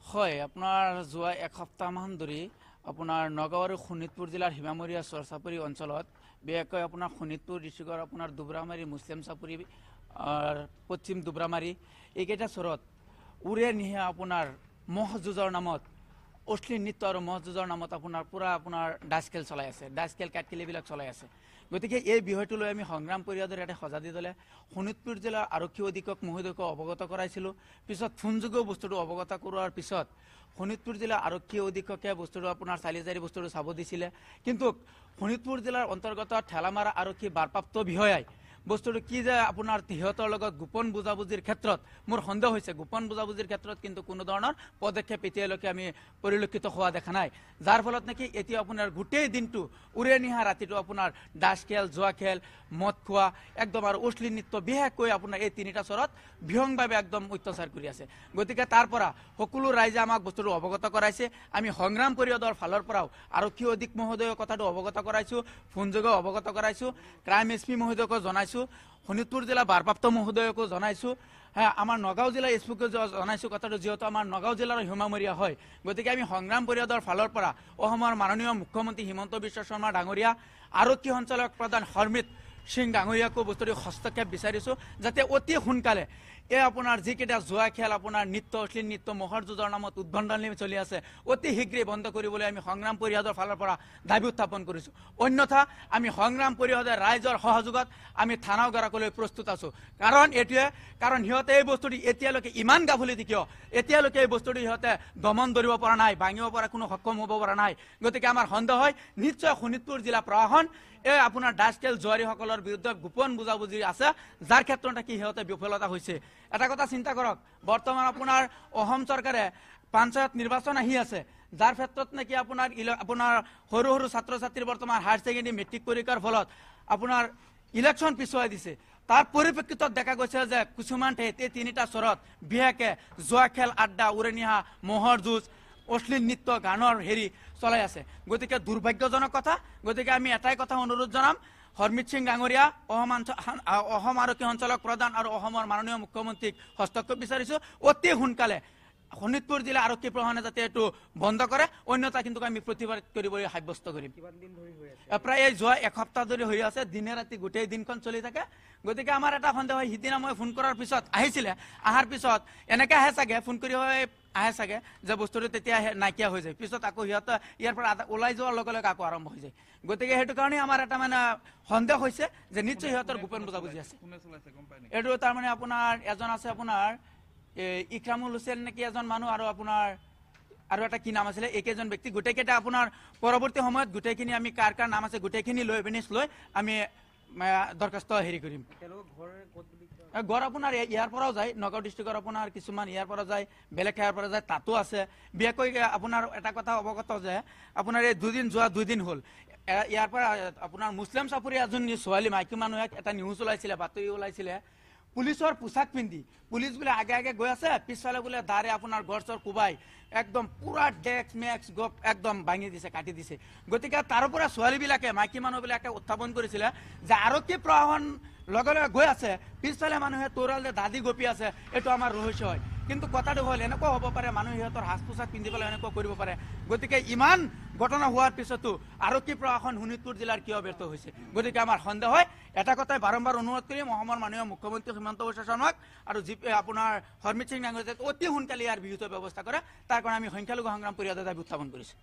হয়, আপোনাৰ যোৱা এসপ্তাহমান ধৰি আপোনাৰ নগাঁও আৰু শোণিতপুৰ জিলাৰ হিমামৰীয়া চৰচাপৰি অঞ্চলত বিশেষকৈ আপোনাৰ শোণিতপুৰ ডিষ্ট্ৰিক্টৰ আপোনাৰ দুবৰামাৰী মুছলিম চাপৰি পশ্চিম দুবৰামাৰী এইকেইটা চৰত উৰে নিশা আপোনাৰ মহ যুঁজৰ নামত অশ্লীল নৃত্য আৰু মহ যুঁজৰ নামত আপোনাৰ পূৰা আপোনাৰ ডাচ খেল চলাই আছে, ডাচ খেল কাঠখেলিবিলাক চলাই আছে। গতিকে এই বিষয়টো লৈ আমি সংগ্ৰাম পৰিষদৰ এটা সজাতি দলে শোণিতপুৰ জিলাৰ আৰক্ষী অধীক্ষক মহোদয়ক অৱগত কৰাইছিলোঁ। পিছত ফোনযোগেও বস্তুটো অৱগত কৰোৱাৰ পিছত শোণিতপুৰ জিলা আৰক্ষী অধীক্ষকে বস্তুটো আপোনাৰ চালিজাৰি বস্তুটো চাব দিছিলে, কিন্তু শোণিতপুৰ জিলাৰ অন্তৰ্গত ঠেলামাৰা আৰক্ষী ভাৰপ্ৰাপ্ত বিষয়াই বস্তুটো কি যে আপোনাৰ সিহঁতৰ লগত গোপন বুজাবুজিৰ ক্ষেত্ৰত মোৰ সন্দেহ হৈছে, গোপন বুজাবুজিৰ ক্ষেত্ৰত কিন্তু কোনো ধৰণৰ পদক্ষেপ এতিয়ালৈকে আমি পৰিলক্ষিত হোৱা দেখা নাই, যাৰ ফলত নেকি এতিয়া আপোনাৰ গোটেই দিনটো উৰে নিশা ৰাতিটো আপোনাৰ ডাচ খেল, জোৱা খেল, মদ খোৱা একদম আৰু অশ্লীল নৃত্য বিশেষকৈ আপোনাৰ এই তিনিটা চৰত বিহংভাৱে একদম অত্যাচাৰ কৰি আছে। গতিকে তাৰ পৰা সকলো ৰাইজে আমাক বস্তুটো অৱগত কৰাইছে। আমি সংগ্ৰাম পৰিষদৰ ফালৰ পৰাও আৰক্ষী অধীক্ষক মহোদয়ৰ কথাটো অৱগত কৰাইছোঁ, ফোনযোগে অৱগত কৰাইছোঁ, ক্ৰাইম এছ পি মহোদয়কো জনাইছোঁ, শোণিতপুৰ জিলা ভাৰপ্ৰাপ্ত মহোদয়কো জনাইছোঁ, আমাৰ নগাঁও জিলা এছ পিকো জনাইছোঁ কথাটো, যিহেতু আমাৰ নগাঁও জিলাৰ হিমামৰীয়া হয়। গতিকে আমি সংগ্ৰাম পৰিষদৰ ফালৰ পৰা অসমৰ মাননীয় মুখ্যমন্ত্ৰী হিমন্ত বিশ্ব শৰ্মা ডাঙৰীয়া, আৰক্ষী সঞ্চালক প্ৰধান হৰমিত সিং ডাঙৰীয়াকো বস্তুটো হস্তক্ষেপ বিচাৰিছোঁ, যাতে অতি সোনকালে এই আপোনাৰ যিকেইটা জোৱা খেল, আপোনাৰ নৃত্য, অশ্লীল নৃত্য, মহৰ যুঁজৰ নামত উদ্ভণ্ডালি চলি আছে, অতি শীঘ্ৰেই বন্ধ কৰিবলৈ আমি সংগ্ৰাম পৰিষদৰ ফালৰ পৰা দাবী উত্থাপন কৰিছোঁ। অন্যথা আমি সংগ্ৰাম পৰিষদে ৰাইজৰ সহযোগত আমি থানাও গৰাকলৈ প্ৰস্তুত আছোঁ। কাৰণ সিহঁতে এই বস্তুটো এতিয়ালৈকে ইমান গাফিলতি কিয়, এতিয়ালৈকে এই বস্তুটো সিহঁতে দমন ধৰিব পৰা নাই, ভাঙিব পৰা কোনো সক্ষম হ'ব পৰা নাই। গতিকে আমাৰ সন্দেহ হয় নিশ্চয় শোণিতপুৰ জিলা প্ৰশাসন এই আপোনাৰ ডাচ খেল জোৱাৰীসকলৰ বিৰুদ্ধে গোপন বুজাবুজি আছে, যাৰ ক্ষেত্ৰত নেকি সিহঁতে বিফলতা হৈছে। এটা কথা চিন্তা কৰক, বৰ্তমান আপোনাৰ অসম চৰকাৰে পঞ্চায়ত নিৰ্বাচন আহি আছে, যাৰ ক্ষেত্ৰত নেকি আপোনাৰ সৰু সৰু ছাত্ৰ ছাত্ৰীৰ বৰ্তমান হায়াৰ ছেকেণ্ডেৰী মেট্ৰিক পৰীক্ষাৰ ফলত আপোনাৰ ইলেকশ্যন পিছুৱাই দিছে। তাৰ পৰিপ্ৰেক্ষিতত দেখা গৈছে যে কিছুমান ঠাইত এই তিনিটা চৰত বিশেষকৈ জোৱা খেল, আড্ডা, উৰে নিশা, মহৰ যুঁজ, অশ্লীল নৃত্য, গানৰ চলাই আছে। গতিকে দুৰ্ভাগ্যজনক কথা। গতিকে আমি এটাই কথা অনুৰোধ জনাম, হৰমিত সিং ডাঙৰীয়া, অসম আৰক্ষী সঞ্চালক প্ৰধান আৰু অসমৰ মাননীয় মুখ্যমন্ত্ৰীক হস্তক্ষেপ বিচাৰিছোঁ, অতি সোনকালে শোণিতপুৰ জিলা আৰক্ষী প্ৰশাসনে যাতে এইটো বন্ধ কৰে, অন্যথা কিন্তু আমি প্ৰতিবাদ কৰিবলৈ সাব্যস্ত কৰিম। প্ৰায় এই যোৱা এসপ্তাহ ধৰি হৈ আছে, দিনে ৰাতি গোটেই দিনখন চলি থাকে। গতিকে আমাৰ এটা সন্দেহ হয়, সিদিনা মই ফোন কৰাৰ পিছত আহিছিলে, অহাৰ পিছত এনেকৈ আহে চাগে, ফোন কৰি আহে চাগে যে বস্তুটো তেতিয়া নাইকিয়া হৈ যায়, পিছত আকৌ সিহঁতে ইয়াৰ পৰা ওলাই যোৱাৰ লগে লগে আকৌ আৰম্ভ হৈ যায়। গতিকে সেইটো কাৰণে আমাৰ এটা মানে সন্দেহ হৈছে যে নিশ্চয় সিহঁতৰ গোপন বুজাবুজি আছে। এইটো তাৰমানে আপোনাৰ এজন আছে আপোনাৰ ইক্ৰামুল হুছেইন নেকি এজন মানুহ, আৰু আপোনাৰ আৰু এটা কি নাম আছিলে, এইকেইজন ব্যক্তি গোটেইকেইটা আপোনাৰ পৰৱৰ্তী সময়ত গোটেইখিনি আমি কাৰ কাৰ নাম আছে গোটেইখিনি লৈ আমি দৰখাস্ত হেৰি কৰিম। গড় আপোনাৰ ইয়াৰ পৰাও যায়, নগাঁও ডিষ্ট্ৰিক্টৰ আপোনাৰ কিছুমান ইয়াৰ পৰা যায়, বেলেগ ঠাইৰ পৰা যায়, তাতো আছে। বিশেষকৈ আপোনাৰ এটা কথা অৱগত যে আপোনাৰ এই যোৱা দুদিন হ'ল ইয়াৰ পৰা আপোনাৰ মুছলিম চাপৰি এজন ছোৱালী মাইকী মানুহে এটা নিউজ ওলাইছিলে, বাতৰি ওলাইছিলে, পুলিচৰ পোছাক পিন্ধি পুলিচ বোলে আগে আগে গৈ আছে, পিছফালে বোলে দাৰে আপোনাৰ গড় চৰ কোবাই একদম পুৰা ডেস্ক মেক্স গপ একদম ভাঙি দিছে, কাটি দিছে। গতিকে তাৰ পৰা ছোৱালীবিলাকে, মাইকী মানুহবিলাকে উত্থাপন কৰিছিলে যে আৰক্ষী প্ৰশাসন লগে লগে গৈ আছে, পিছফালে মানুহে তৰালে দাদি গপি আছে, এইটো আমাৰ ৰহস্য হয়। কিন্তু কথাটো হ'ল এনেকুৱা হ'ব পাৰে, মানুহে সিহঁতৰ সাজ পোছাক পিন্ধি পেলাই এনেকুৱা কৰিব পাৰে। গতিকে ইমান ঘটনা হোৱাৰ পিছতো আৰক্ষী প্ৰশাসন শোণিতপুৰ জিলাৰ কিয় ব্যৰ্থ হৈছে? গতিকে আমাৰ সন্দেহ হয়, এটা কথাই বাৰম্বাৰ অনুৰোধ কৰিম অসমৰ মাননীয় মুখ্যমন্ত্ৰী হিমন্ত বিশ্ব শৰ্মাক আৰু আপোনাৰ হৰমিত সিং ডাঙৰীয়াক অতি সোনকালে ইয়াৰ বিহিত ব্যৱস্থা কৰে। তাৰ কাৰণে আমি সংখ্যালঘু সংগ্ৰাম পৰিষদে দাবী উত্থাপন কৰিছোঁ।